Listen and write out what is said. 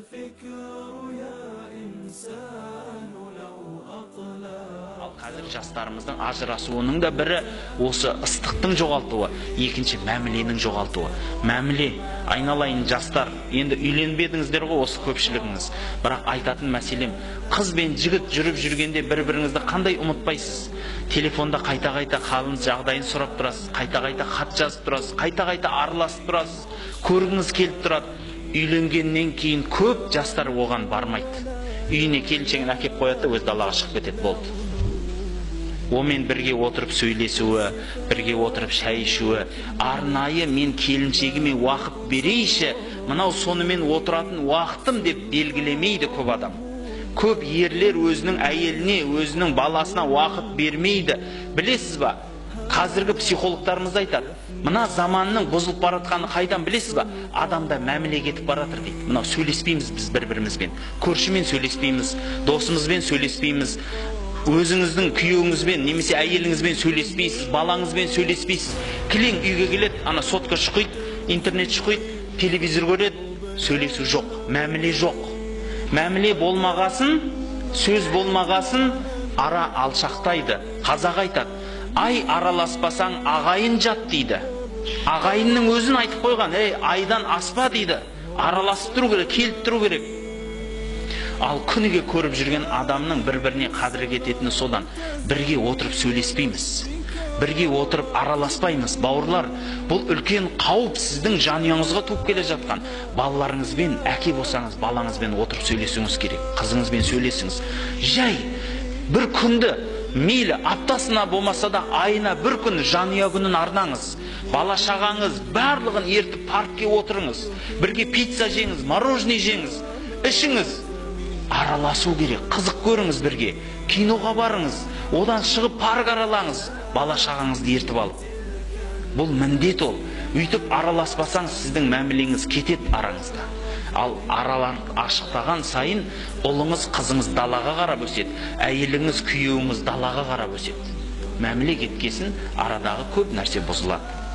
Ал қазір жастарымыздың ажырасуының да бірі осы ыстықтың жоғалтуы, екінші мәміленің жоғалтуы. Мәміле, айналайын жастар, енді үйленбедіңіздер ғой осы көпшілігіңіз. Бірақ айтатын мәселем, қыз бен жігіт жүріп жүргенде бір-біріңізді қандай ұмытпайсыз? Телефонда қайта-қайта халын жағдайын сұрап тұрасыз, қайта-қайта хат жазып тұрасыз, қайта-қайта араласып тұрасыз, көргіңіз келіп тұрады. Үйленгеннен кейін көп жастар оған бармайды. Үйіне келіншегін әкеп қояды, өз далаға шығып кетеді, болды. Омен бірге отырып сөйлесуі, бірге отырып шай ішуі, арнайы мен келіншегіме уақыт берейші, мынау сонымен отыратын уақытым деп белгілемейді көп адам. Көп ерлер өзінің әйеліне, өзінің баласына уақыт бермейді. Білесіз ба? Қазіргі психологтарымыз айтады, мына заманның бұзылып баратқаны қайдан білесіз ба? Адамда мәміле кетіп баратыр дейді. Мынау сөйлеспейміз біз бір-бірімізбен, көршімен сөйлеспейміз, досымызбен сөйлеспейміз, өзіңіздің күйеуіңізбен немесе әйеліңізбен сөйлеспейсіз, балаңызбен сөйлеспейсіз. Кілең үйге келеді, ана сотка шұқиды, интернет шұқиды, телевизор көреді, сөйлесу жоқ, мәміле жоқ. Мәміле болмағасын, сөз болмағасын ара алшақтайды. Қазақ айтады, ай араласпасаң ағайын жат дейді. Ағайынның өзін айтып қойған, айдан аспа дейді. Араласып тұру керек, келіп тұру керек. Ал күніге көріп жүрген адамның бір-біріне қадірі кететіні содан. Бірге отырып сөйлеспейміз, бірге отырып араласпаймыз. Бауырлар, бұл үлкен қауіп сіздің жанұяңызға туып келе жатқан. Балаларыңызбен, әке болсаңыз, балаңызбен отырып сөйлесуіңіз керек. Қызыңызбен сөйлесіңіз. Жай бір күнді, мейлі аптасына болмаса да айына бір күн жанұя күнін арнаңыз. Бала шағаңыз барлығын ертіп паркке отырыңыз. Бірге пицца жеңіз, мороженое жеңіз, ішіңіз. Араласу керек, қызық көріңіз бірге, киноға барыңыз, одан шығып парк аралаңыз, бала шағаңызды ертіп алып. Бұл міндет ол. Үйтіп араласпасаң сіздің мәмілеңіз кетеді араңызда. Ал аралар ашықтаған сайын ұлыңыз, қызыңыз далаға қарап өседі, әйеліңіз, күйеуіңіз далаға қарап өседі. Мәміле кеткесін арадағы көп нәрсе бұзылады.